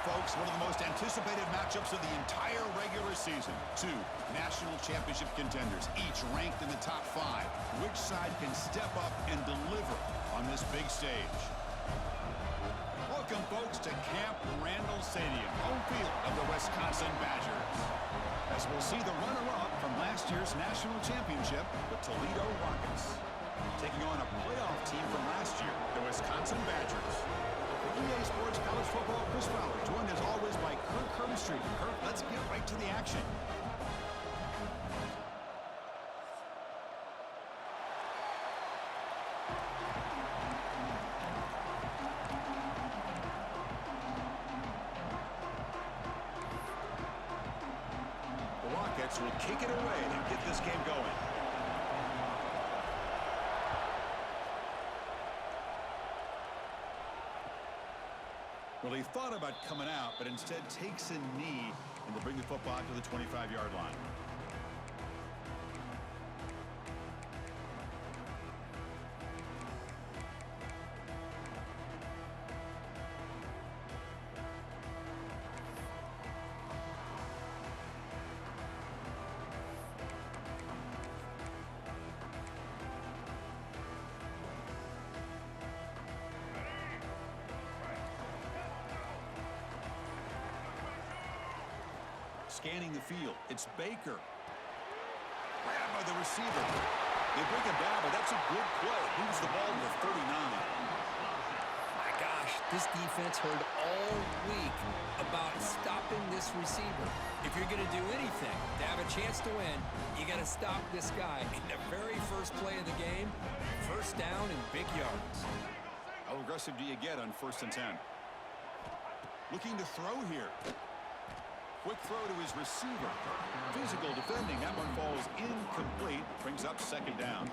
folks, one of the most anticipated matchups of the entire regular season. Two national championship contenders, each ranked in the top 5. Which side can step up and deliver on this big stage? Welcome, folks, to Camp Randall Stadium, home field of the Wisconsin Badgers. As we'll see the runner-up from last year's national championship, the Toledo Rockets, taking on a playoff team from last year, the Wisconsin Badgers. EA Sports College Football, Chris Fowler, joined as always by Kirk Herbstreit. Kirk, let's get right to the action. The Rockets will kick it away and get this game going. Well, he thought about coming out, but instead takes a knee and will bring the football to the 25-yard line. Scanning the field, it's Baker. Grabbed by the receiver. They bring him down, but that's a good play. Moves the ball to the 39. My gosh, this defense heard all week about stopping this receiver. If you're going to do anything to have a chance to win, you got to stop this guy. In the very first play of the game, first down and big yards. How aggressive do you get on 1st and 10? Looking to throw here. Quick throw to his receiver. Physical defending. That one falls incomplete. Brings up 2nd down.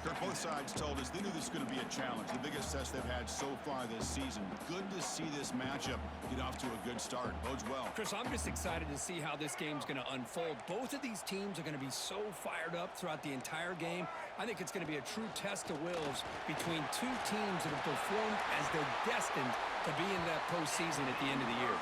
Kirk, both sides told us they knew this was going to be a challenge. The biggest test they've had so far this season. Good to see this matchup get off to a good start. Bodes well. Chris, I'm just excited to see how this game's going to unfold. Both of these teams are going to be so fired up throughout the entire game. I think it's going to be a true test of wills between two teams that have performed as they're destined to be in that postseason at the end of the year.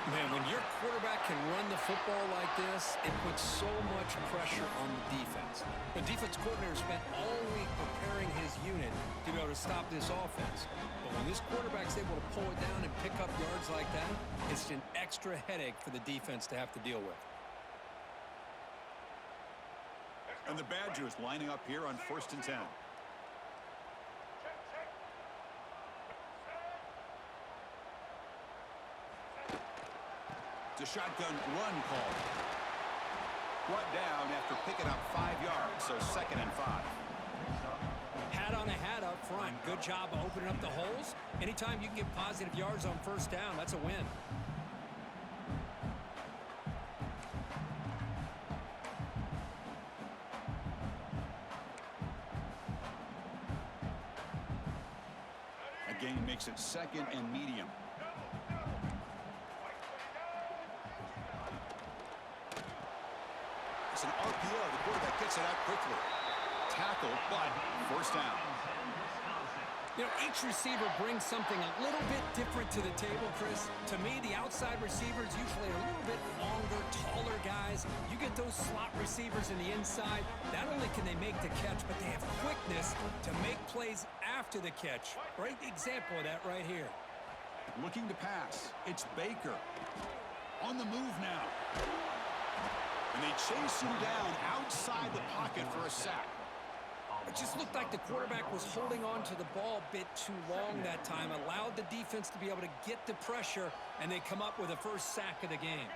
Man, when your quarterback can run the football like this, it puts so much pressure on the defense. The defense coordinator spent all week preparing his unit to be able to stop this offense. But when this quarterback's able to pull it down and pick up yards like that, it's an extra headache for the defense to have to deal with. And the Badgers lining up here on 1st and 10. A shotgun run call. Brought down after picking up 5 yards, so 2nd and 5. Hat on the hat up front. Good job of opening up the holes. Anytime you can get positive yards on 1st down, that's a win. Again, makes it 2nd and medium. An RPO, the quarterback gets it out quickly. Tackle, but 1st down. You know, each receiver brings something a little bit different to the table, Chris. To me, the outside receivers usually are a little bit longer, taller guys. You get those slot receivers in the inside, not only can they make the catch, but they have quickness to make plays after the catch. Great example of that right here. Looking to pass. It's Baker. On the move now. And they chase him down outside the pocket for a sack. It just looked like the quarterback was holding on to the ball a bit too long that time, allowed the defense to be able to get the pressure, and they come up with a first sack of the game.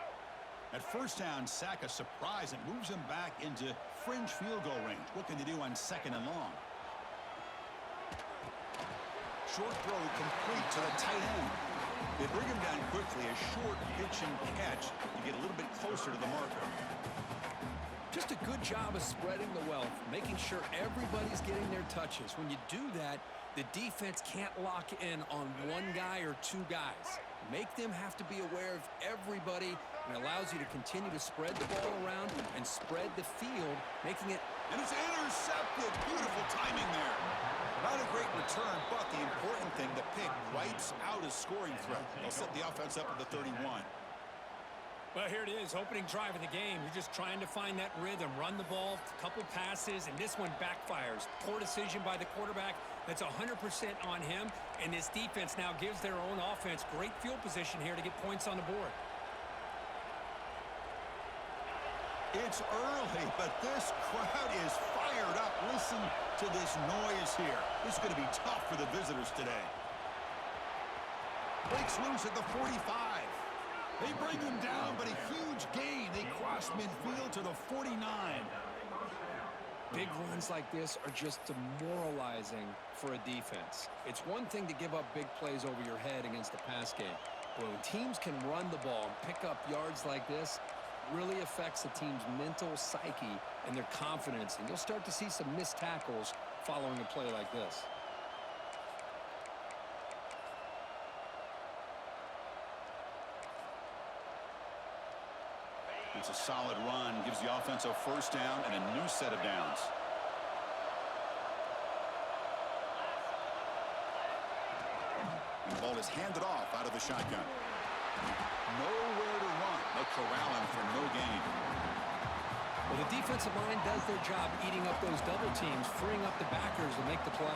At 1st down, sack a surprise and moves him back into fringe field goal range. What can they do on 2nd and long? Short throw complete to the tight end. They bring him down quickly, a short pitch and catch to get a little bit closer to the marker. Just a good job of spreading the wealth, making sure everybody's getting their touches. When you do that, the defense can't lock in on one guy or two guys. Make them have to be aware of everybody, and allows you to continue to spread the ball around and spread the field, making it... And it's intercepted. Beautiful timing there. Not a great return, but the important thing, the pick wipes out a scoring threat. They'll set the offense up at the 31. Well, here it is, opening drive of the game. You're just trying to find that rhythm, run the ball, a couple passes, and this one backfires. Poor decision by the quarterback. That's 100% on him, and this defense now gives their own offense great field position here to get points on the board. It's early, but this crowd is fired up. Listen to this noise here. This is going to be tough for the visitors today. Breaks loose at the 45. They bring him down, but a huge gain. They cross midfield to the 49. Big runs like this are just demoralizing for a defense. It's one thing to give up big plays over your head against the pass game, but when teams can run the ball and pick up yards like this, really affects the team's mental psyche and their confidence, and you'll start to see some missed tackles following a play like this. It's a solid run, gives the offense a first down and a new set of downs. And the ball is handed off out of the shotgun. Nowhere to run. They'll corral him for no gain. Well, the defensive line does their job eating up those double teams, freeing up the backers to make the play.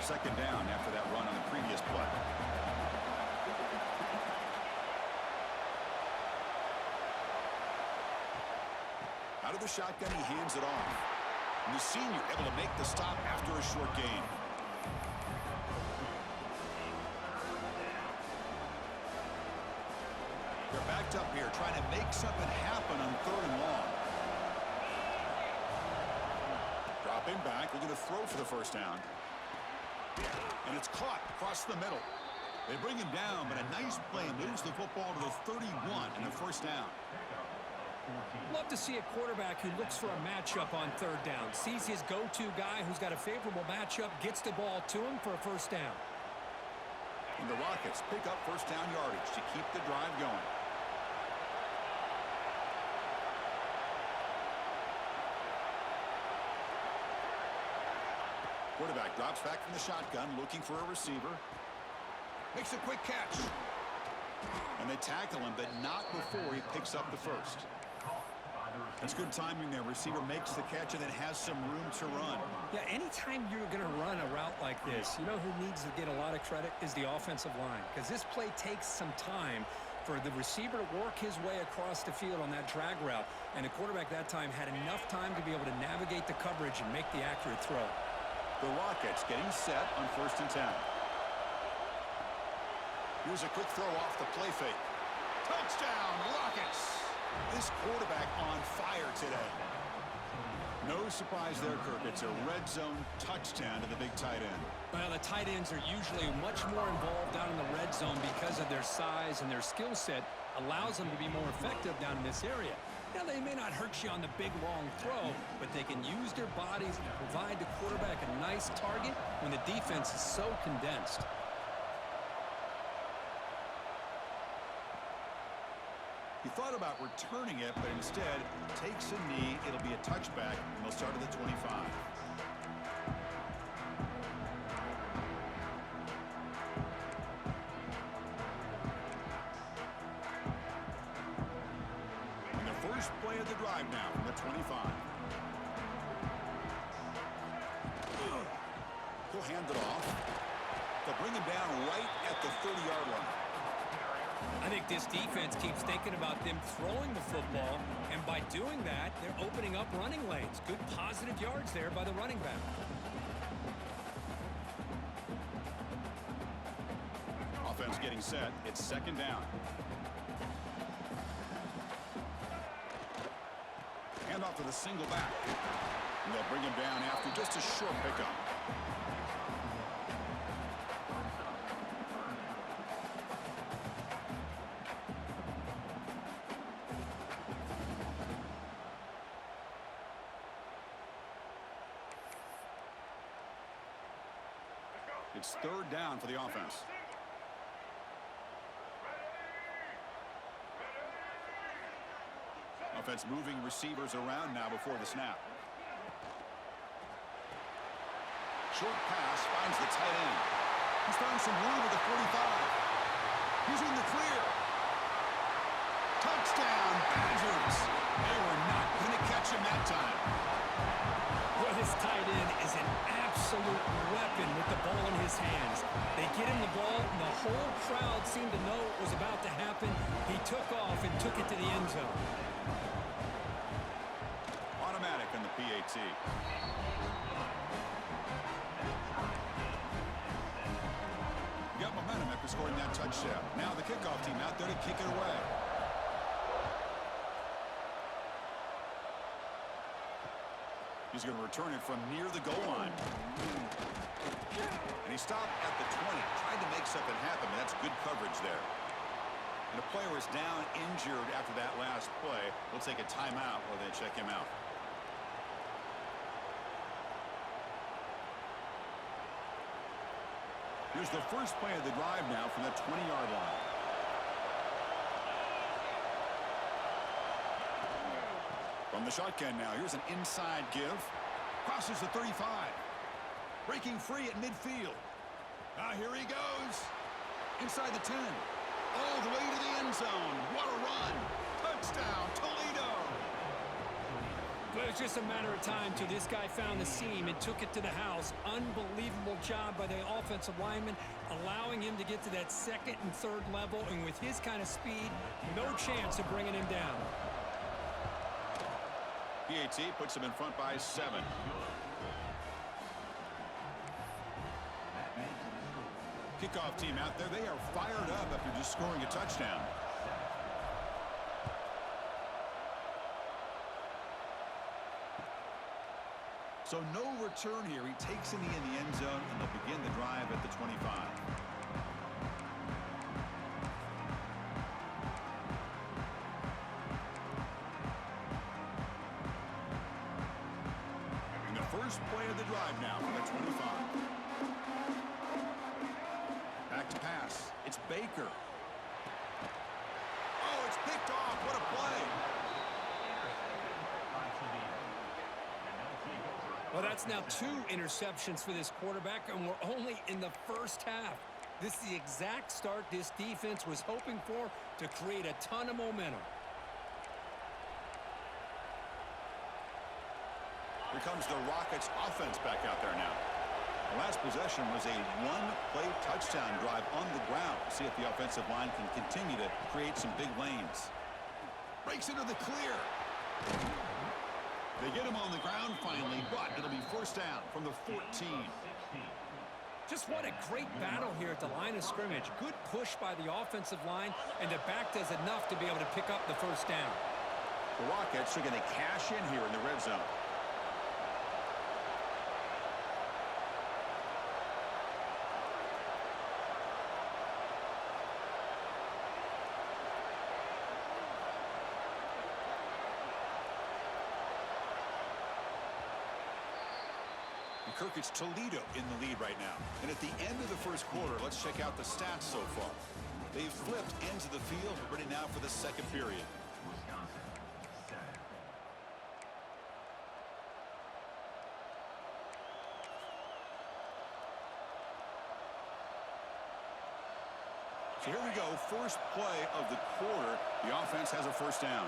Second down after that run on the previous play. Out of the shotgun, he hands it off. And the senior able to make the stop after a short gain. They're backed up here trying to make something happen on 3rd and long. Dropping back, looking to throw for the first down. And it's caught across the middle. They bring him down, but a nice play moves the football to the 31 and a first down. Love to see a quarterback who looks for a matchup on 3rd down. Sees his go-to guy who's got a favorable matchup, gets the ball to him for a first down. And the Rockets pick up first down yardage to keep the drive going. Quarterback drops back from the shotgun, looking for a receiver. Makes a quick catch. And they tackle him, but not before he picks up the first. That's good timing there. Receiver makes the catch and then has some room to run. Yeah, anytime you're going to run a route like this, you know who needs to get a lot of credit is the offensive line. Because this play takes some time for the receiver to work his way across the field on that drag route. And the quarterback that time had enough time to be able to navigate the coverage and make the accurate throw. The Rockets getting set on 1st and 10. Here's a quick throw off the play fake. Touchdown, Rockets! This quarterback on fire today. No surprise there, Kirk. It's a red zone touchdown to the big tight end. Well, the tight ends are usually much more involved down in the red zone because of their size, and their skill set allows them to be more effective down in this area. Now, they may not hurt you on the big, long throw, but they can use their bodies to provide the quarterback a nice target when the defense is so condensed. He thought about returning it, but instead takes a knee. It'll be a touchback, and they'll start at the 25. First play of the drive now from the 25. He'll hand it off. They'll bring him down right at the 30-yard line. I think this defense keeps thinking about them throwing the football, and by doing that, they're opening up running lanes. Good positive yards there by the running back. Offense getting set. It's 2nd down. Off to the single back. And they'll bring him down after just a short pickup. It's 3rd down for the offense. Offense moving receivers around now before the snap. Short pass finds the tight end. He's found some room at the 45. He's in the clear. Touchdown, Badgers. They were not going to catch him that time. Well, this tight end is an absolute weapon with the ball in his hands. They get him the ball, and the whole crowd seemed to know what was about to happen. He took off and took it to the end zone. Automatic on the PAT. Got momentum after scoring that touchdown. Now the kickoff team out there to kick it away. He's going to return it from near the goal line. And he stopped at the 20. Tried to make something happen, but that's good coverage there. And the player is down injured after that last play. We'll take a timeout while they check him out. Here's the first play of the drive now from the 20-yard line. From the shotgun now, here's an inside give. Crosses the 35. Breaking free at midfield. Here he goes. Inside the 10. All the way to the end zone. What a run. Touchdown, Toledo. Well, it was just a matter of time till this guy found the seam and took it to the house. Unbelievable job by the offensive lineman, allowing him to get to that second and third level, and with his kind of speed, no chance of bringing him down. PAT puts him in front by 7. Kickoff team out there. They are fired up after just scoring a touchdown. So no return here. He takes it in the end zone, and they'll begin the drive at the 25. First play of the drive now from the 25. Back to pass. It's Baker. Oh, it's picked off. What a play. Well, that's now 2 interceptions for this quarterback, and we're only in the first half. This is the exact start this defense was hoping for to create a ton of momentum. Here comes the Rockets offense back out there now. The last possession was a one-play touchdown drive on the ground. See if the offensive line can continue to create some big lanes. Breaks into the clear. They get him on the ground finally, but it'll be first down from the 14. Just what a great battle here at the line of scrimmage. Good push by the offensive line, and the back does enough to be able to pick up the first down. The Rockets are going to cash in here in the red zone. Kirkich Toledo in the lead right now. And at the end of the first quarter, let's check out the stats so far. They've flipped ends of the field, ready now for the second period. So here we go, first play of the quarter. The offense has a first down.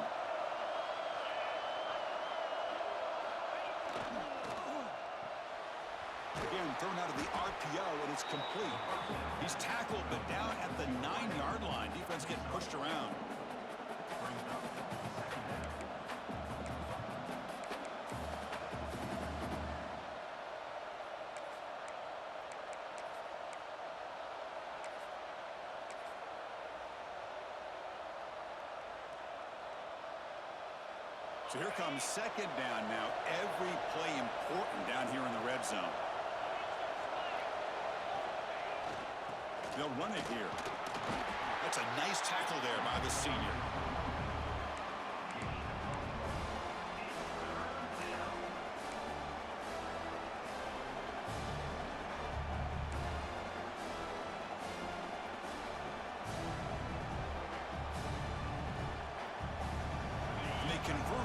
Again, thrown out of the RPO, and it's complete. He's tackled, but down at the 9-yard line. Defense getting pushed around. So here comes second down now. Every play important down here in the red zone. They'll run it here. That's a nice tackle there by the senior. And they convert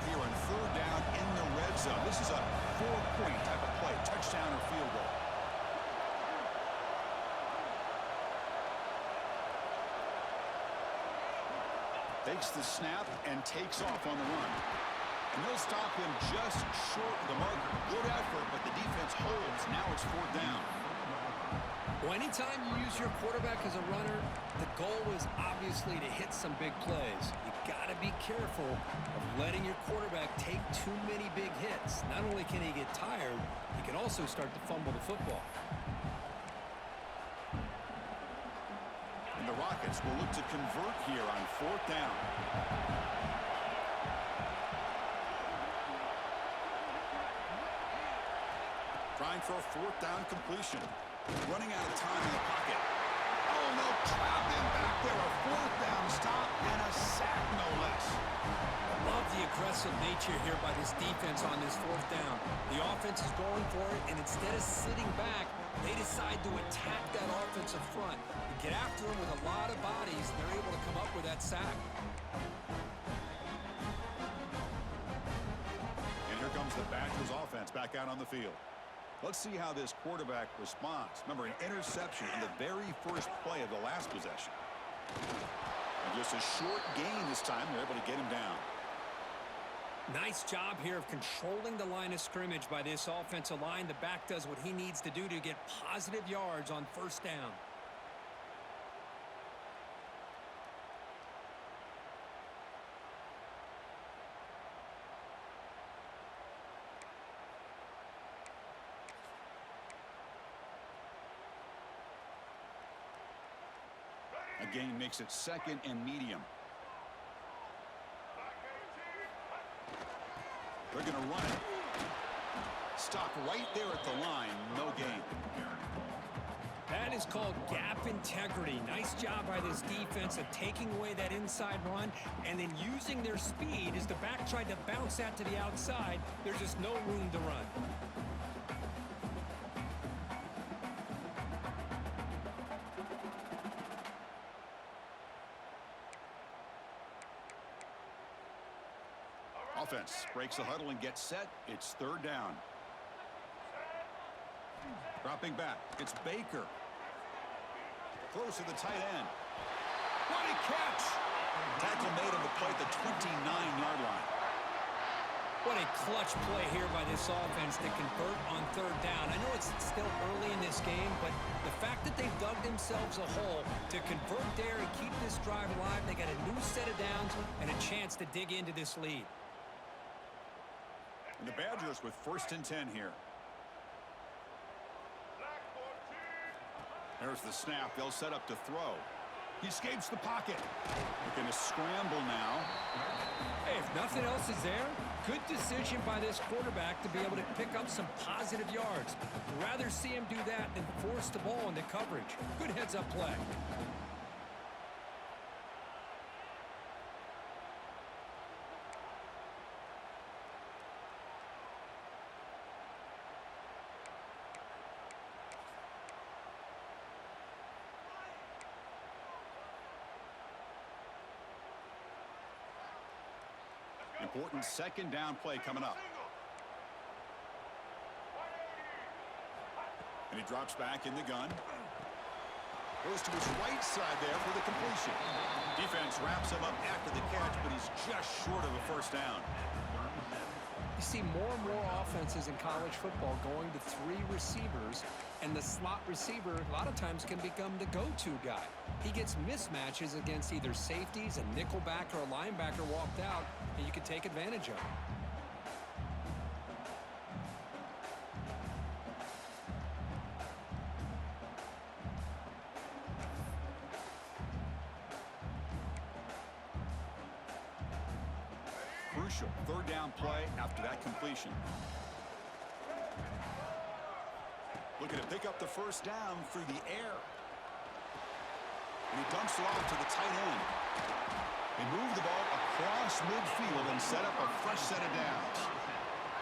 This is a 4-point type of play, touchdown or field goal. Takes the snap and takes off on the run. And they'll stop him just short of the marker. Good effort, but the defense holds. Now it's 4th down. Well, anytime you use your quarterback as a runner, the goal is obviously to hit some big plays. You got to be careful of letting your quarterback take too many big hits. Not only can he get tired, he can also start to fumble the football. And the Rockets will look to convert here on 4th down. Trying for a 4th down completion. Running out of time in the pocket. Oh, no, trapped him back there. A 4th down stop and a sack, no less. I love the aggressive nature here by this defense on this 4th down. The offense is going for it, and instead of sitting back, they decide to attack that offensive front. And get after them with a lot of bodies, and they're able to come up with that sack. And here comes the Badgers offense back out on the field. Let's see how this quarterback responds. Remember, an interception in the very first play of the last possession. And just a short gain this time. They're able to get him down. Nice job here of controlling the line of scrimmage by this offensive line. The back does what he needs to do to get positive yards on 1st down. Gain makes it 2nd and medium. They're going to run it. Stop right there at the line. No gain. That is called gap integrity. Nice job by this defense of taking away that inside run and then using their speed as the back tried to bounce that to the outside. There's just no room to run. Offense breaks the huddle and gets set. It's 3rd down. Dropping back. It's Baker. Close to the tight end. What a catch! Tackle made on the play at the 29-yard line. What a clutch play here by this offense to convert on 3rd down. I know it's still early in this game, but the fact that they've dug themselves a hole to convert there and keep this drive alive, they got a new set of downs and a chance to dig into this lead. And the Badgers with 1st and 10 here. There's the snap. They'll set up to throw. He escapes the pocket. Looking to scramble now. Hey, if nothing else is there, good decision by this quarterback to be able to pick up some positive yards. I'd rather see him do that than force the ball into coverage. Good heads-up play. Important 2nd down play coming up. And he drops back in the gun. Goes to his right side there for the completion. Defense wraps him up after the catch, but he's just short of a 1st down. You see more and more offenses in college football going to 3 receivers, and the slot receiver a lot of times can become the go-to guy. He gets mismatches against either safeties, a nickelback, or a linebacker walked out, and you can take advantage of it. Crucial 3rd down play after that completion. Looking to pick up the 1st down through the air. And he dumps it off to the tight end. They move the ball across midfield and set up a fresh set of downs.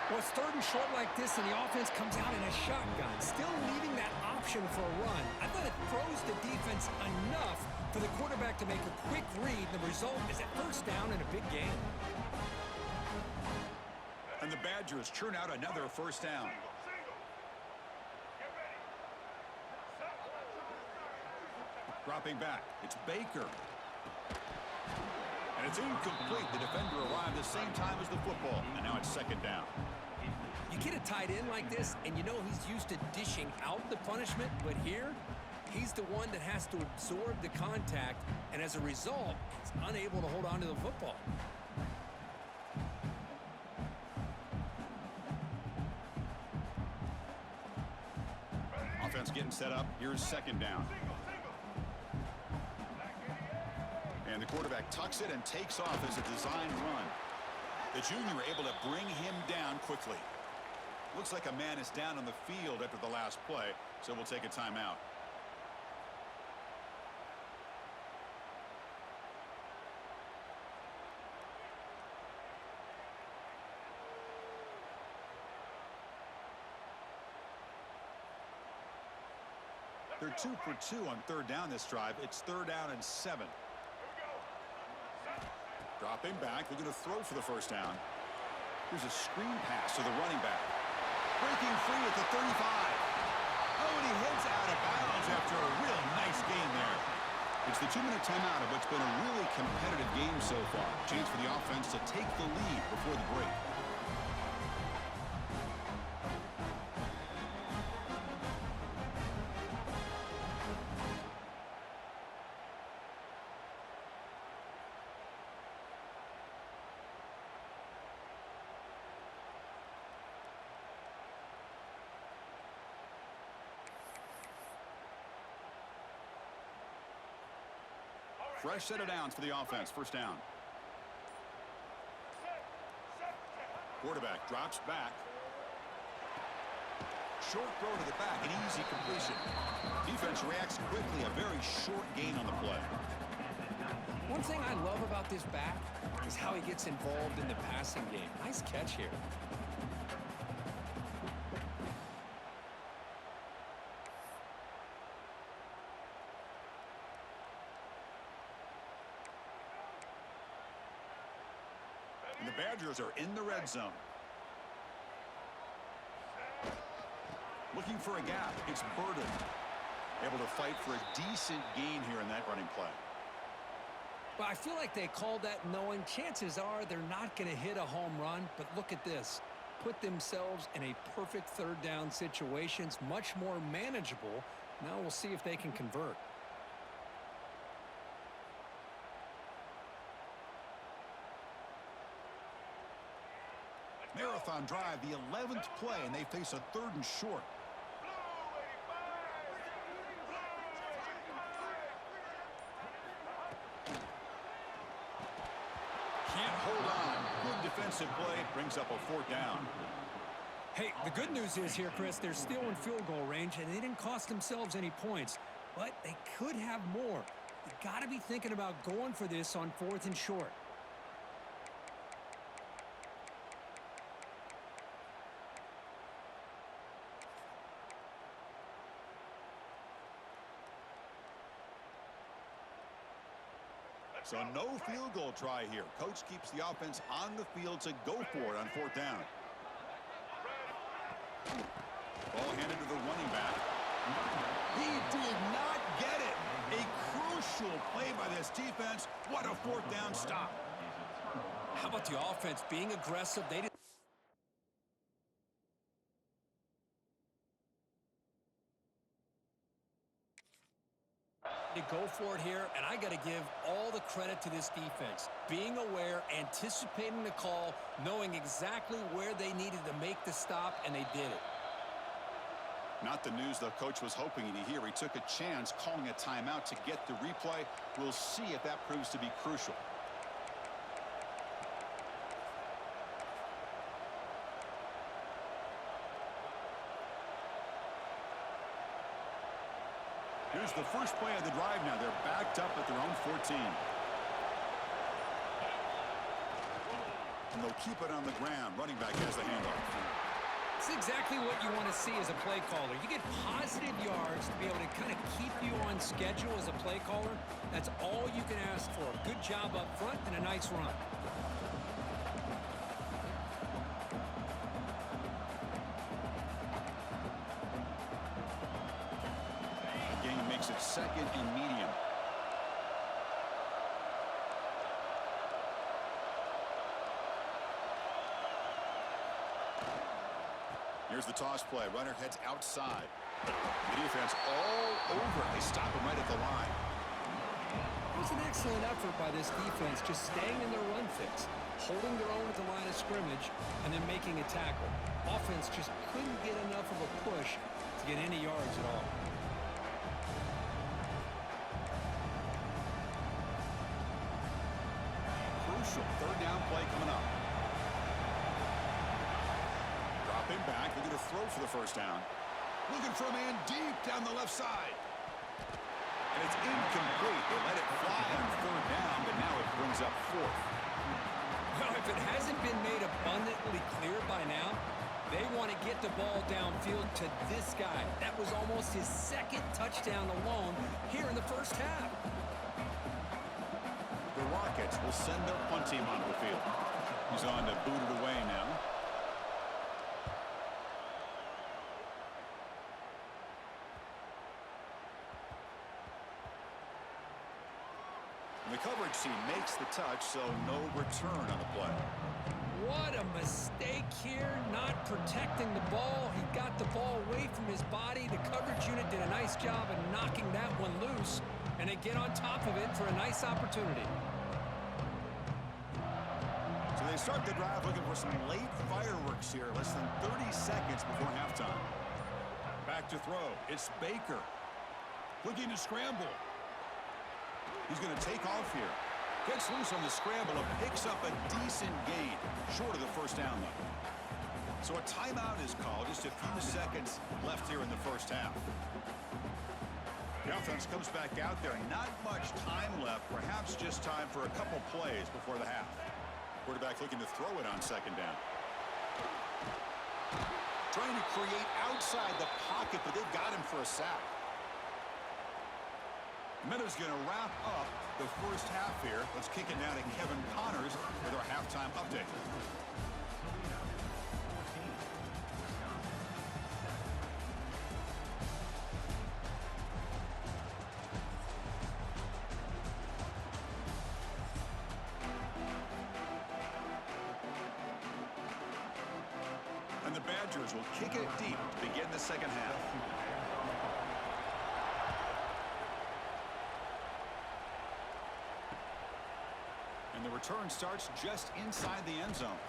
Well, it's 3rd and short like this, and the offense comes out in a shotgun, still leaving that option for a run. I thought it throws the defense enough for the quarterback to make a quick read. The result is a 1st down and a big gain. And the Badgers churn out another first down. Dropping back, it's Baker. And it's incomplete. The defender arrived the same time as the football, and now it's second down. You get a tight end like this, and you know he's used to dishing out the punishment, but here, he's the one that has to absorb the contact, and as a result, he's unable to hold on to the football. Offense getting set up. Here's second down. And the quarterback tucks it and takes off as a designed run. The junior able to bring him down quickly. Looks like a man is down on the field after the last play, so we'll take a timeout. They're 2 for 2 on third down this drive. It's third down and 7. Dropping back, they're going to throw for the first down. Here's a screen pass to the running back. Breaking free at the 35. Oh, and he heads out of bounds after a real nice game there. It's the 2-minute timeout of what's been a really competitive game so far. Chance for the offense to take the lead before the break. Fresh set of downs for the offense. First down. Quarterback drops back. Short throw to the back, an easy completion. Defense reacts quickly, a very short gain on the play. One thing I love about this back is how he gets involved in the passing game. Nice catch here. And the Badgers are in the red zone. Looking for a gap. It's Burden. Able to fight for a decent gain here in that running play. But I feel like they called that knowing chances are they're not going to hit a home run. But look at this. Put themselves in a perfect third down situations, much more manageable. Now we'll see if they can convert. Marathon drive, the 11th play, and they face a third and short. Can't hold on. Good defensive play. Brings up a fourth down. Hey, the good news is here, Chris, they're still in field goal range, and they didn't cost themselves any points. But they could have more. You got to be thinking about going for this on fourth and short. So no field goal try here. Coach keeps the offense on the field to go for it on fourth down. Ball handed to the running back. He did not get it. A crucial play by this defense. What a fourth down stop. How about the offense being aggressive? They didn't. To go for it here, and I got to give all the credit to this defense. Being aware, anticipating the call, knowing exactly where they needed to make the stop, and they did it. Not the news the coach was hoping to hear. He took a chance calling a timeout to get the replay. We'll see if that proves to be crucial. Here's the first play of the drive now. They're backed up at their own 14. And they'll keep it on the ground. Running back has the handoff. It's exactly what you want to see as a play caller. You get positive yards to be able to kind of keep you on schedule as a play caller. That's all you can ask for. Good job up front and a nice run. makes it 2nd and medium. Here's the toss play. Runner heads outside. The defense all over. They stop him right at the line. It was an excellent effort by this defense, just staying in their run fix, holding their own at the line of scrimmage, and then making a tackle. Offense just couldn't get enough of a push to get any yards at all. Crucial 3rd down play coming up. Dropping back, looking to throw for the 1st down. Looking for a man deep down the left side. And it's incomplete. They let it fly on 3rd down, but now it brings up 4th. Well, if it hasn't been made abundantly clear by now, they want to get the ball downfield to this guy. That was almost his 2nd touchdown alone here in the 1st half. The Rockets will send their punt team onto the field. He's on to boot it away now. The coverage team makes the touch, so no return on the play. What a mistake here, not protecting the ball. He got the ball away from his body. The coverage unit did a nice job of knocking that one loose, and they get on top of it for a nice opportunity. So they start the drive looking for some late fireworks here, less than 30 seconds before halftime. Back to throw. It's Baker. Looking to scramble. He's going to take off here. Gets loose on the scramble and picks up a decent gain. Short of the 1st down, though. So a timeout is called. Just a few seconds left here in the 1st half. The offense comes back out there. Not much time left. Perhaps just time for a couple plays before the half. Quarterback looking to throw it on 2nd down. Trying to create outside the pocket, but they've got him for a sack. Minutes going to wrap up the 1st half here. Let's kick it down to Kevin Connors with our halftime update. And the Badgers will kick it deep to begin the 2nd half. And the return starts just inside the end zone.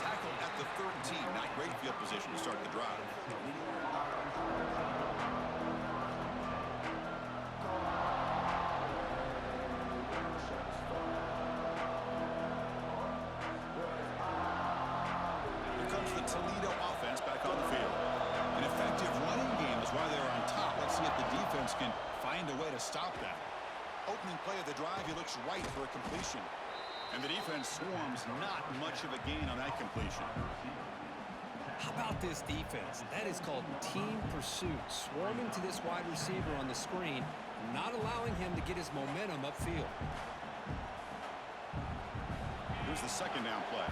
Tackle at the 13. Not great field position to start the drive. Here comes the Toledo offense back on the field. An effective running game is why they're on top. Let's see if the defense can find a way to stop that. Opening play of the drive, he looks right for a completion. And the defense swarms, not much of a gain on that completion. How about this defense? That is called team pursuit. Swarming to this wide receiver on the screen, not allowing him to get his momentum upfield. Here's the 2nd down play.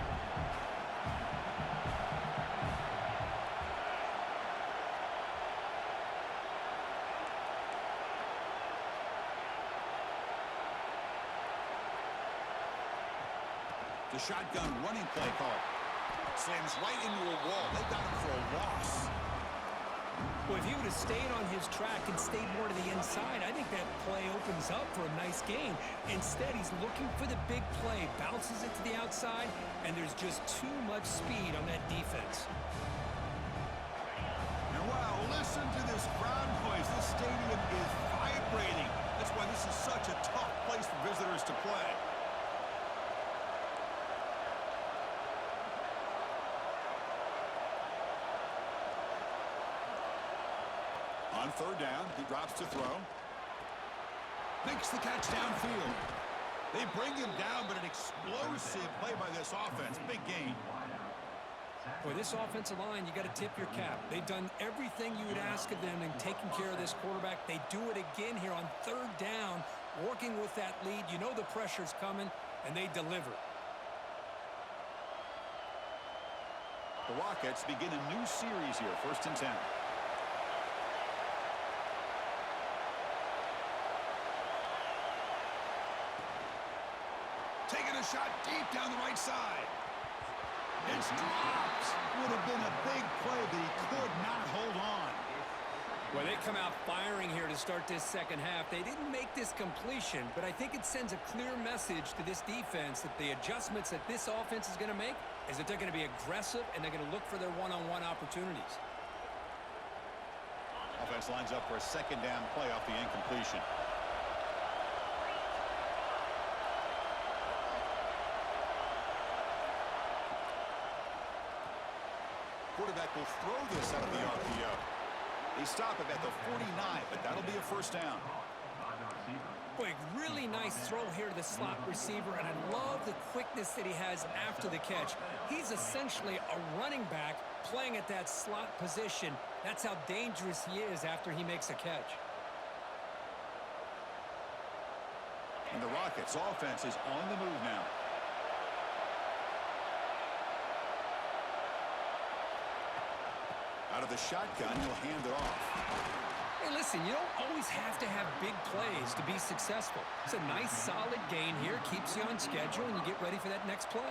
The shotgun running play call. Slams right into a wall. They got him for a loss. Well, if he would have stayed on his track and stayed more to the inside, I think that play opens up for a nice gain. Instead, he's looking for the big play, bounces it to the outside, and there's just too much speed on that defense. And wow, listen to this crowd noise. This stadium is vibrating. That's why this is such a tough place for visitors to play. On 3rd down, he drops to throw. Makes the catch downfield. They bring him down, but an explosive play by this offense. Big gain. Boy, this offensive line, you got to tip your cap. They've done everything you would ask of them in taking care of this quarterback. They do it again here on 3rd down, working with that lead. You know the pressure's coming, and they deliver. The Rockets begin a new series here, 1st and 10. Taking a shot deep down the right side. It's dropped. Would have been a big play, but he could not hold on. Well, they come out firing here to start this second half. They didn't make this completion, but I think it sends a clear message to this defense that the adjustments that this offense is going to make is that they're going to be aggressive and they're going to look for their one-on-one opportunities. Offense lines up for a second down play off the incompletion. Quarterback will throw this out of the RPO. They stop him at the 49, but that'll be a first down. Boy, really nice throw here to the slot receiver, and I love the quickness that he has after the catch. He's essentially a running back playing at that slot position. That's how dangerous he is after he makes a catch. And the Rockets' offense is on the move now. Out of the shotgun, he'll hand it off. Hey, listen, you don't always have to have big plays to be successful. It's a nice, solid gain here, keeps you on schedule, and you get ready for that next play.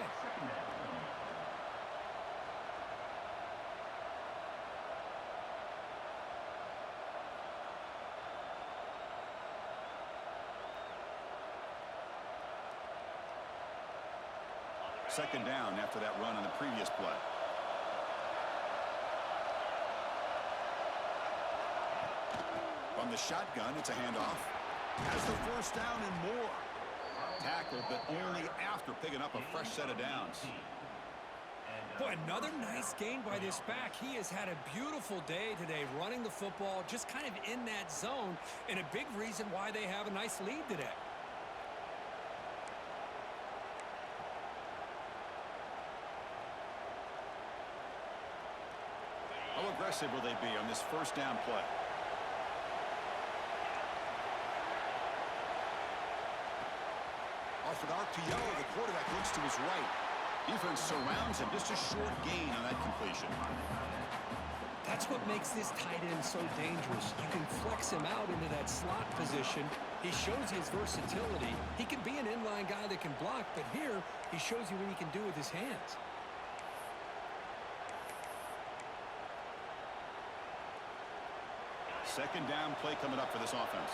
Second down after that run on the previous play. From the shotgun, it's a handoff. Has the first down and more. Tackled, but only after picking up a fresh set of downs. Boy, another nice gain by this back. He has had a beautiful day today running the football, just kind of in that zone, and a big reason why they have a nice lead today. How aggressive will they be on this first down play? Off an RPO, the quarterback looks to his right. Defense surrounds him. Just a short gain on that completion. That's what makes this tight end so dangerous. You can flex him out into that slot position. He shows his versatility. He can be an inline guy that can block, but here he shows you what he can do with his hands. Second down play coming up for this offense.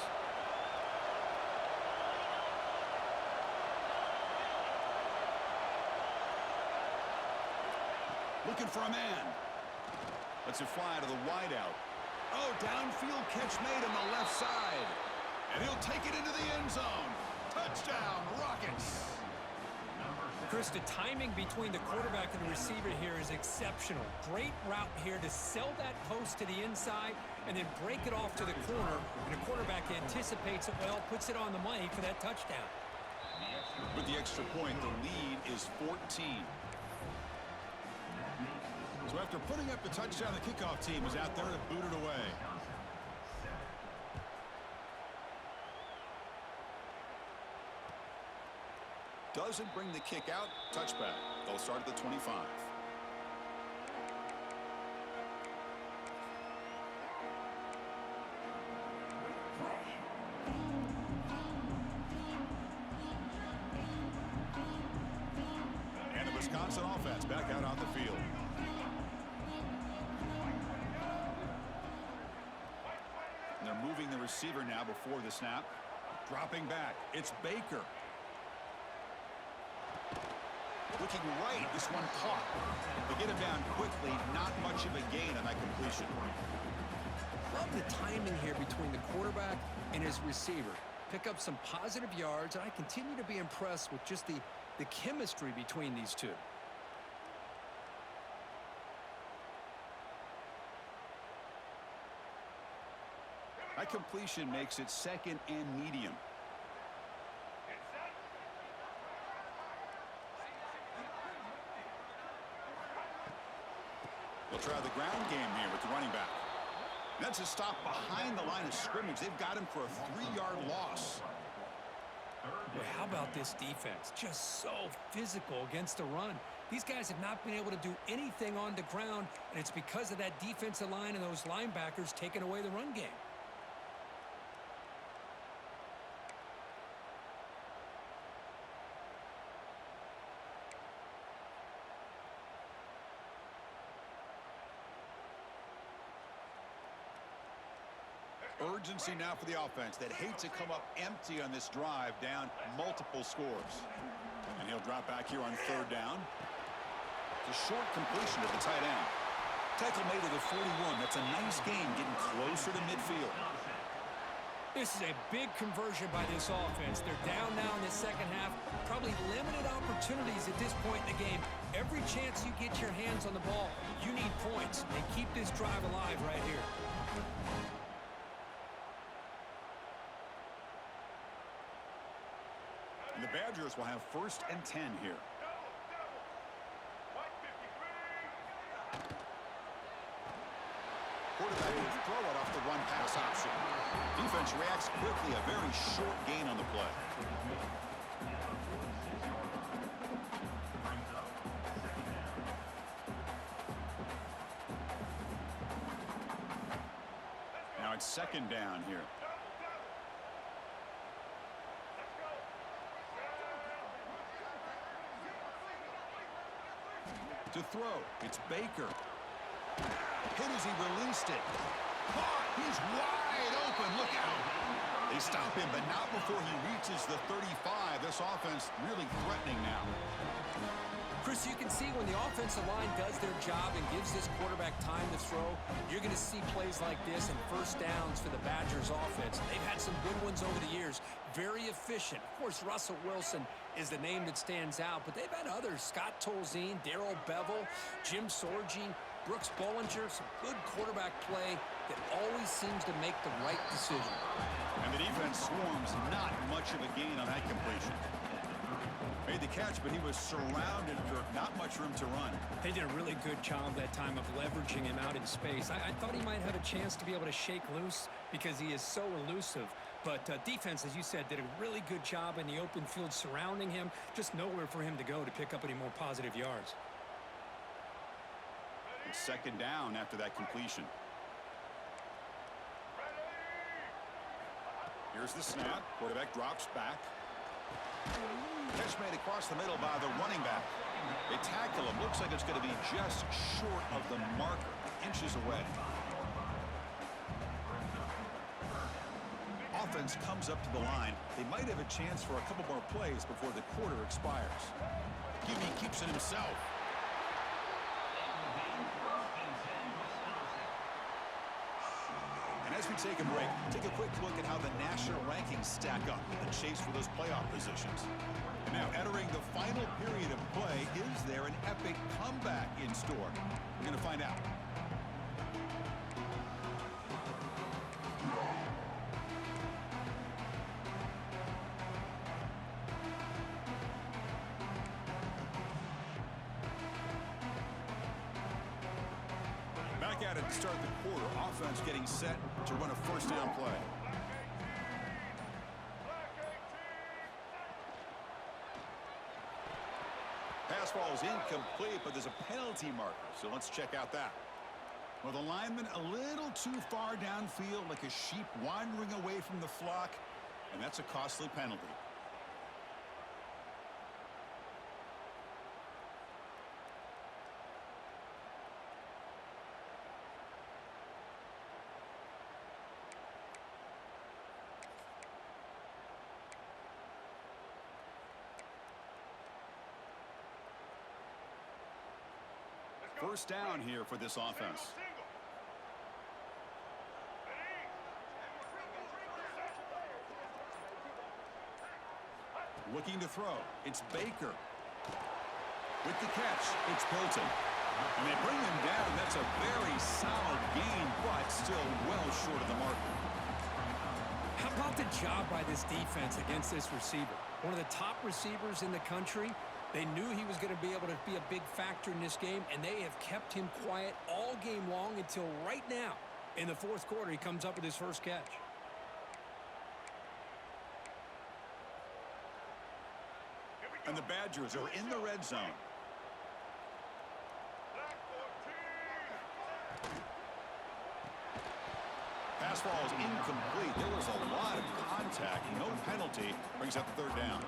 Looking for a man. Lets it fly to the wideout. Oh, downfield catch made on the left side. And he'll take it into the end zone. Touchdown, Rockets. Chris, the timing between the quarterback and the receiver here is exceptional. Great route here to sell that post to the inside and then break it off to the corner. And the quarterback anticipates it well, puts it on the money for that touchdown. With the extra point, the lead is 14. So after putting up the touchdown, the kickoff team was out there to boot it away. Doesn't bring the kick out. Touchback. They'll start at the 25. And the Wisconsin offense back out on the field. And they're moving the receiver now before the snap. Dropping back. It's Baker. Looking right, this one caught. They get him down quickly, not much of a gain on that completion. Love the timing here between the quarterback and his receiver. Pick up some positive yards, and I continue to be impressed with just the chemistry between these two. That completion makes it second and medium. They'll try the ground game here with the running back. That's a stop behind the line of scrimmage. They've got him for a 3-yard loss. Well, how about this defense? Just so physical against the run. These guys have not been able to do anything on the ground, and it's because of that defensive line and those linebackers taking away the run game. Urgency now for the offense that hates to come up empty on this drive, down multiple scores. And he'll drop back here on third down. It's a short completion to the tight end. Tackle made at the 41. That's a nice gain, getting closer to midfield. This is a big conversion by this offense. They're down now in the second half. Probably limited opportunities at this point in the game. Every chance you get your hands on the ball, you need points. And keep this drive alive right here. And the Badgers will have 1st and 10 here. Quarterback will throw it off the run-pass option. Defense reacts quickly. A very short gain on the play. Now it's 2nd down here. To throw, it's Baker. Hit as he released it. Caught. He's wide open. Look out. They stop him, but not before he reaches the 35. This offense really threatening now. Chris, you can see when the offensive line does their job and gives this quarterback time to throw, you're going to see plays like this and 1st downs for the Badgers offense. They've had some good ones over the years. Very efficient. Of course, Russell Wilson is the name that stands out, but they've had others. Scott Tolzien, Darrell Bevel, Jim Sorgi, Brooks Bollinger. Some good quarterback play that always seems to make the right decision. And the defense swarms. Not much of a gain on that completion. Made the catch, but he was surrounded for not much room to run. They did a really good job that time of leveraging him out in space. I thought he might have a chance to be able to shake loose because he is so elusive. But defense, as you said, did a really good job in the open field surrounding him. Just nowhere for him to go to pick up any more positive yards. It's 2nd down after that completion. Here's the snap. Quarterback drops back. Catch made across the middle by the running back. They tackle him. Looks like it's going to be just short of the marker, inches away. Offense comes up to the line. They might have a chance for a couple more plays before the quarter expires. QB keeps it himself. And as we take a break, take a quick look at how the national rankings stack up in the chase for those playoff positions. And now, entering the final period of play, is there an epic comeback in store? We're going to find out. Back at it to start the quarter. Offense getting set to run a 1st down play. Pass ball is incomplete, but there's a penalty marker, so let's check out that. Well, the lineman a little too far downfield, like a sheep wandering away from the flock, and that's a costly penalty. First down here for this offense. Looking to throw. It's Baker. With the catch, it's Hilton. And they bring him down. That's a very solid gain, but still well short of the marker. How about the job by this defense against this receiver? One of the top receivers in the country. They knew he was going to be able to be a big factor in this game, and they have kept him quiet all game long until right now. In the 4th quarter, he comes up with his first catch. And the Badgers are in the red zone. Pass ball is incomplete. There was a lot of contact. No penalty. Brings up the 3rd down.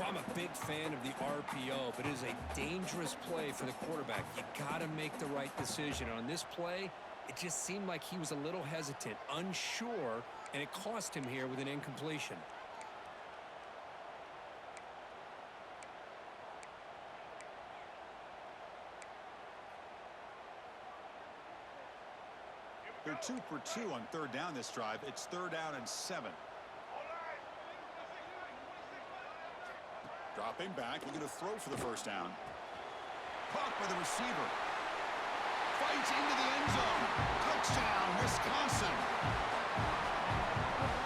I'm a big fan of the RPO, but it is a dangerous play for the quarterback. You got to make the right decision. On this play, it just seemed like he was a little hesitant, unsure, and it cost him here with an incompletion. They're 2 for 2 on third down this drive. It's 3rd down and 7. Dropping back, looking to throw for the first down. Caught by the receiver. Fights into the end zone. Touchdown, Wisconsin.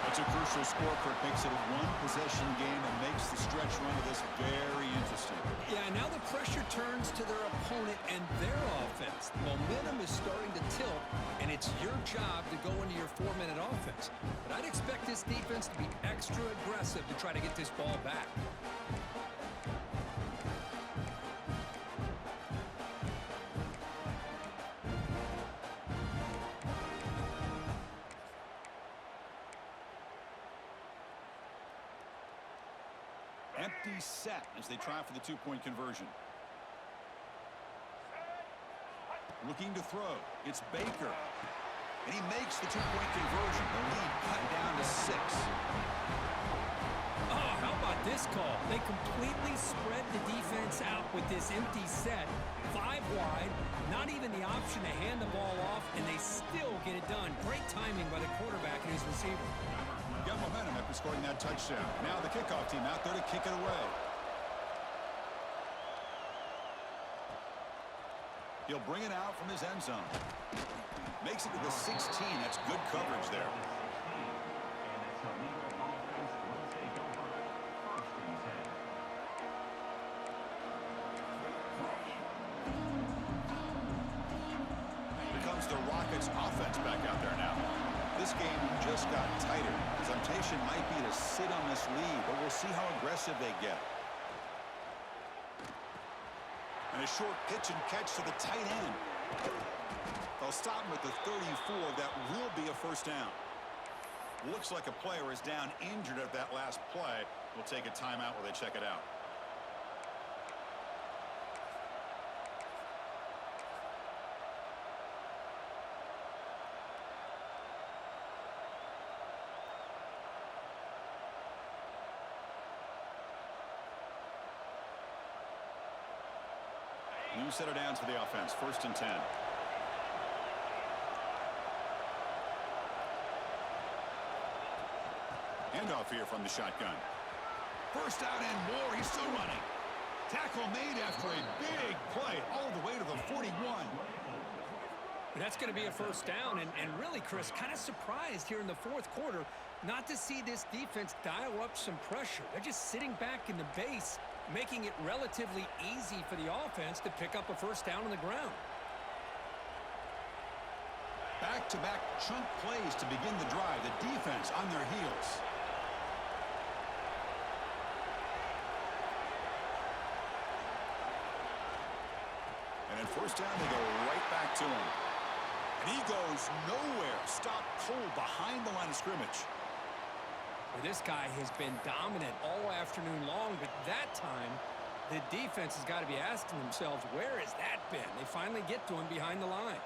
That's a crucial score. Kirk makes it a one-possession game and makes the stretch run of this very interesting. Yeah, now the pressure turns to their opponent and their offense. The momentum is starting to tilt, and it's your job to go into your 4-minute offense. But I'd expect this defense to be extra aggressive to try to get this ball back. Empty set as they try for the 2-point conversion. Looking to throw. It's Baker. And he makes the 2-point conversion. The lead cut down to 6. Oh, how about this call? They completely spread the defense out with this empty set. 5 wide, not even the option to hand the ball off, and they still get it done. Great timing by the quarterback and his receiver. Got momentum after scoring that touchdown. Now the kickoff team out there to kick it away. He'll bring it out from his end zone. Makes it to the 16. That's good coverage there. Here comes the Rockets offense back out there now. This game just got tighter. The temptation might be to sit on this lead, but we'll see how aggressive they get. And a short pitch and catch to the tight end. They'll stop him at the 34. That will be a first down. Looks like a player is down injured at that last play. We'll take a timeout while they check it out. New set of downs for the offense. 1st and 10. Handoff here from the shotgun. First out and more. He's still running. Tackle made after a big play all the way to the 41. That's going to be a first down, and really, Chris, kind of surprised here in the 4th quarter not to see this defense dial up some pressure. They're just sitting back in the base, making it relatively easy for the offense to pick up a first down on the ground. Back-to-back chunk plays to begin the drive. The defense on their heels. And in first down, they go right back to him. And he goes nowhere. Stopped cold behind the line of scrimmage. Well, this guy has been dominant all afternoon long, but that time, the defense has got to be asking themselves, where has that been? They finally get to him behind the line.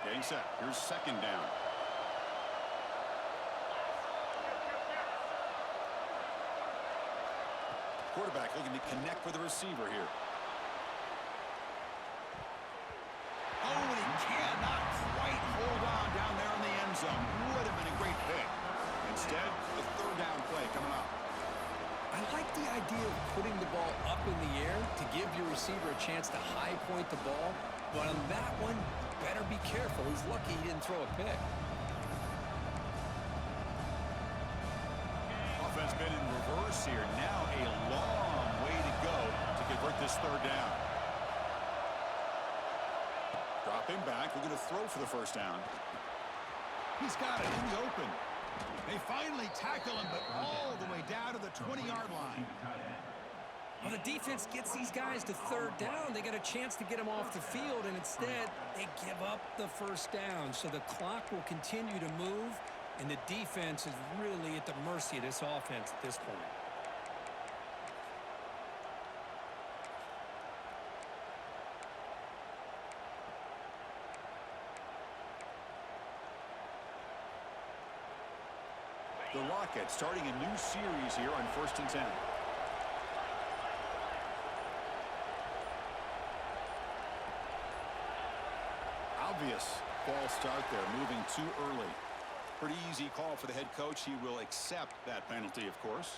Getting set. Here's 2nd down. Quarterback looking to connect with the receiver here. Oh, and he cannot quite hold on down there in the end zone. Would have been a great pick. Instead, the 3rd down play coming up. I like the idea of putting the ball up in the air to give your receiver a chance to high point the ball. But on that one, better be careful. He's lucky he didn't throw a pick. Offense been in reverse here. Now a long way to go to convert this 3rd down. Dropping back. We're going to throw for the first down. He's got it in the open. They finally tackle him, but all the way down to the 20-yard line. Well, the defense gets these guys to 3rd down. They got a chance to get them off the field, and instead they give up the first down. So the clock will continue to move, and the defense is really at the mercy of this offense at this point. The Rockets starting a new series here on 1st and 10. Obvious false start there, moving too early. Pretty easy call for the head coach. He will accept that penalty, of course.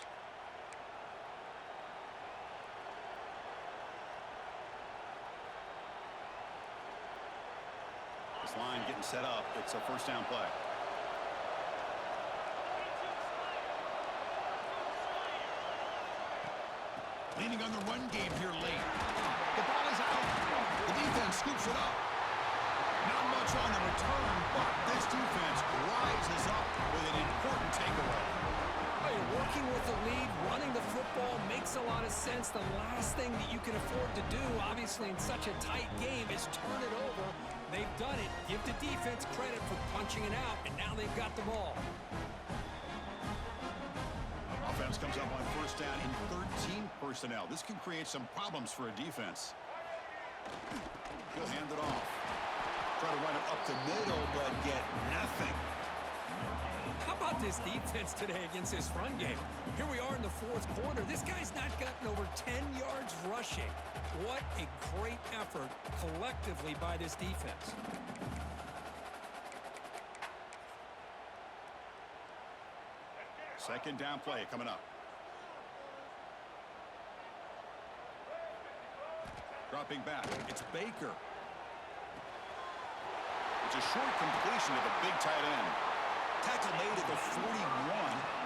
This line getting set up. It's a first down play. Leaning on the run game here late. The ball is out. The defense scoops it up. Not much on the return, but this defense rises up with an important takeaway. Oh, you're working with the lead, running the football makes a lot of sense. The last thing that you can afford to do, obviously, in such a tight game is turn it over. They've done it. Give the defense credit for punching it out, and now they've got the ball. Offense comes up on first down in 13 personnel. This can create some problems for a defense. He'll hand it off. Try to run it up the middle, but get nothing. How about this defense today against this run game? Here we are in the fourth quarter. This guy's not gotten over 10 yards rushing. What a great effort collectively by this defense. Second down play coming up. Dropping back. It's Baker. It's a short completion to the big tight end. Tackle made at the 41.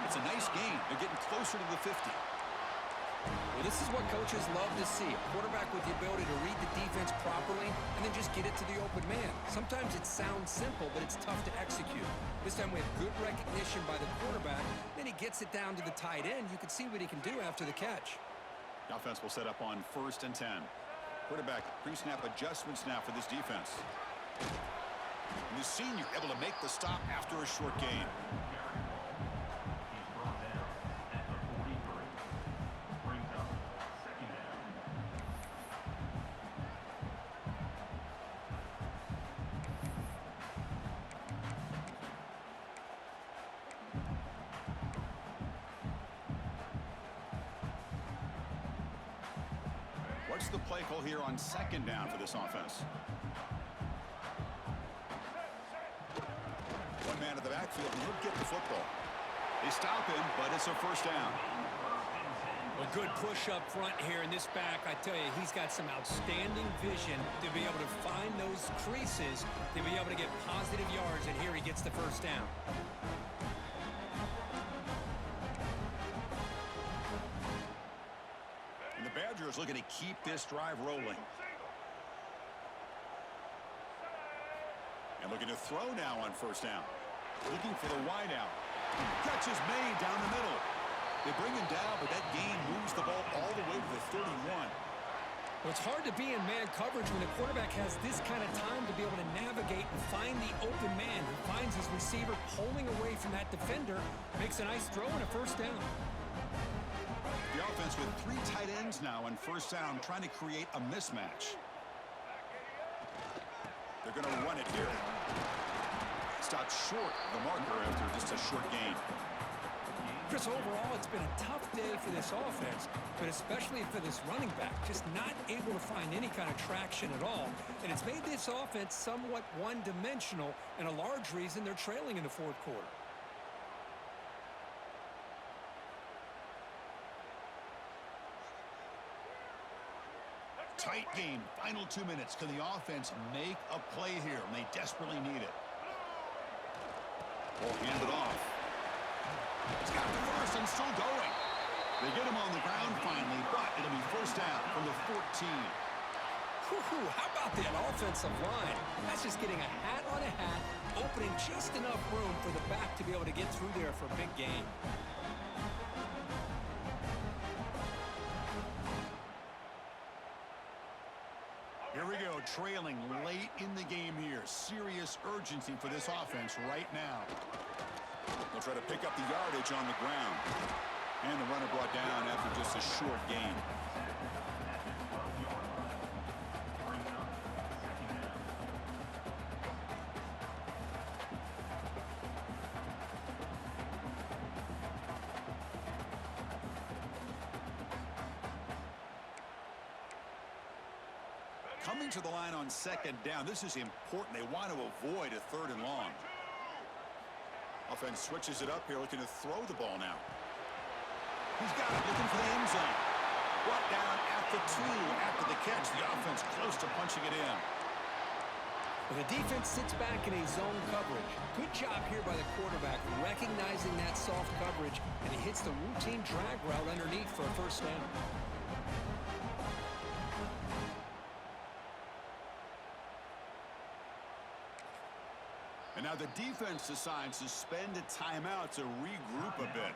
It's a nice gain. They're getting closer to the 50. Well, this is what coaches love to see. A quarterback with the ability to read the defense properly and then just get it to the open man. Sometimes it sounds simple, but it's tough to execute. This time we have good recognition by the quarterback. Then he gets it down to the tight end. You can see what he can do after the catch. The offense will set up on 1st and 10. Quarterback pre-snap adjustments now for this defense. And the senior able to make the stop after a short gain. What's the play call here on second down for this offense? One man at the backfield, and he'll get the football. They stop him, but it's a first down. A good push up front here in this back. I tell you, he's got some outstanding vision to be able to find those creases, to be able to get positive yards, and here he gets the first down. And the Badgers looking to keep this drive rolling. And looking to throw now on first down. Looking for the wide out. Catch is made down the middle. They bring him down, but that gain moves the ball all the way to the 31. Well, it's hard to be in man coverage when the quarterback has this kind of time to be able to navigate and find the open man who finds his receiver pulling away from that defender, makes a nice throw and a first down. The offense with 3 tight ends now on first down, trying to create a mismatch. They're going to run it here. Stopped short of the marker after just a short gain. Chris, overall, it's been a tough day for this offense, but especially for this running back, just not able to find any kind of traction at all. And it's made this offense somewhat one-dimensional, and a large reason they're trailing in the fourth quarter. Tight game, final 2 minutes. Can the offense make a play here? And they desperately need it. Ball handed off. He's got the first and still going. They get him on the ground finally, but it'll be first down from the 14. How about that offensive line? That's just getting a hat on a hat, opening just enough room for the back to be able to get through there for a big gain. Here we go, trailing late in the game here. Serious urgency for this offense right now. They'll try to pick up the yardage on the ground. And the runner brought down after just a short gain. Coming to the line on second down. This is important. They want to avoid a 3rd and long. Offense switches it up here, looking to throw the ball now. He's got it, looking for the end zone. Brought down at the 2 after the catch. The offense close to punching it in. Well, the defense sits back in a zone coverage. Good job here by the quarterback, recognizing that soft coverage, and he hits the routine drag route underneath for a first down. And now the defense decides to spend a timeout to regroup a bit.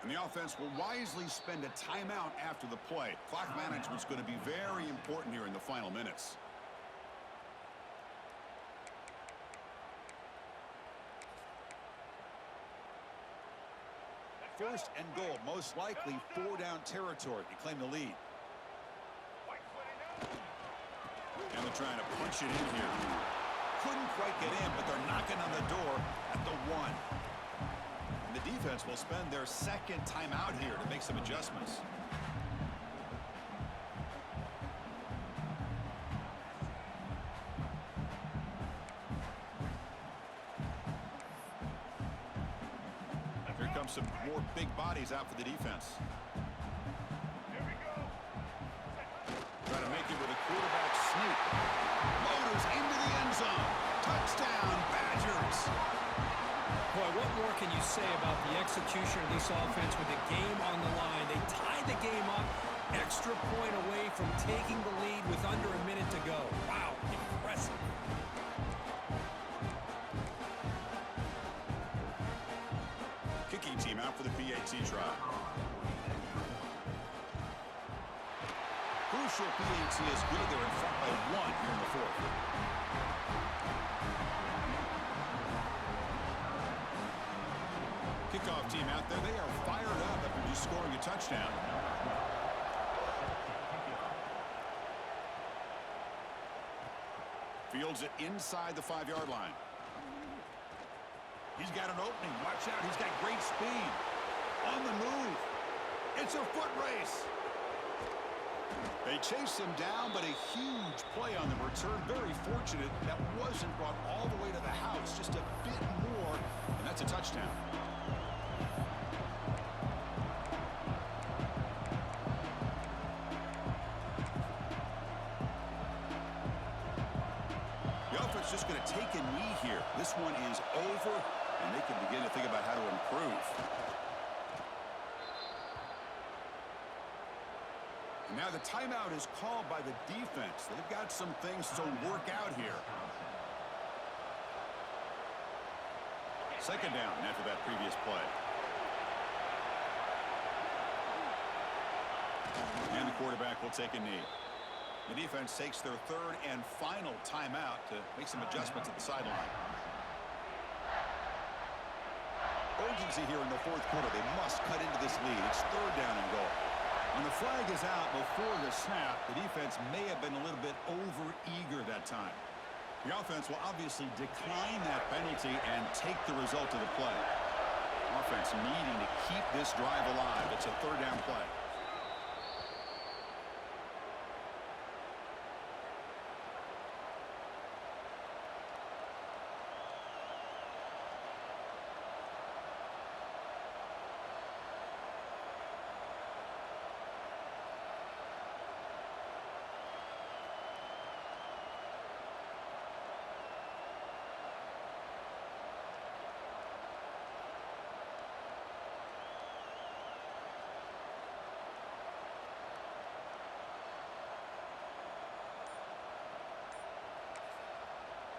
And the offense will wisely spend a timeout after the play. Clock management's going to be very important here in the final minutes. First and goal, most likely 4-down territory to claim the lead. And they're trying to punch it in here. Couldn't quite get in, but they're knocking on the door at the 1. And the defense will spend their second timeout here to make some adjustments. Here comes some more big bodies out for the defense. Trying to make it with a quarterback sneak. Motors into the end zone. Touchdown, Badgers. Boy, what more can you say about the execution of this offense with the game on the line? They tied the game up, extra point away from taking the lead with under a minute to go. Wow, impressive. Kicking team out for the PAT try. Crucial PAT is good. They're in front by 1 here in the 4th. Kickoff team out there. They are fired up after just scoring a touchdown. Fields it inside the 5-yard line. He's got an opening. Watch out. He's got great speed. On the move. It's a foot race. They chase him down, but a huge play on the return. Very fortunate that wasn't brought all the way to the house. Just a bit more, and that's a touchdown. The offense just going to take a knee here. This one is over, and they can begin to think about how to improve. Now the timeout is called by the defense. They've got some things to work out here. Second down after that previous play. And the quarterback will take a knee. The defense takes their 3rd and final timeout to make some adjustments at the sideline. Urgency here in the 4th quarter. They must cut into this lead. It's 3rd down and goal. When the flag is out before the snap, the defense may have been a little bit over-eager that time. The offense will obviously decline that penalty and take the result of the play. Offense needing to keep this drive alive. It's a 3rd down play.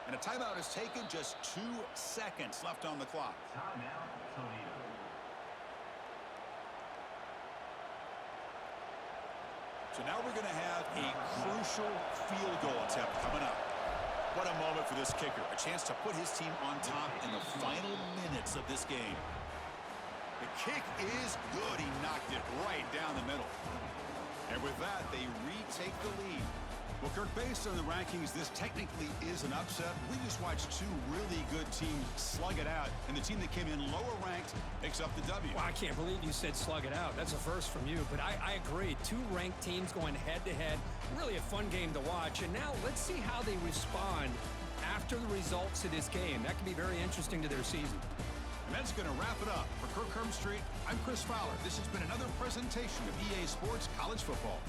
And a timeout is taken, just 2 seconds left on the clock. So now we're going to have a crucial field goal attempt coming up. What a moment for this kicker. A chance to put his team on top in the final minutes of this game. The kick is good. He knocked it right down the middle. And with that, they retake the lead. Well, Kirk, based on the rankings, this technically is an upset. We just watched two really good teams slug it out, and the team that came in lower ranked picks up the W. Well, I can't believe you said slug it out. That's a first from you, but I agree. Two ranked teams going head-to-head. Really a fun game to watch. And now let's see how they respond after the results of this game. That could be very interesting to their season. And that's going to wrap it up. For Kirk Herbstreit, I'm Chris Fowler. This has been another presentation of EA Sports College Football.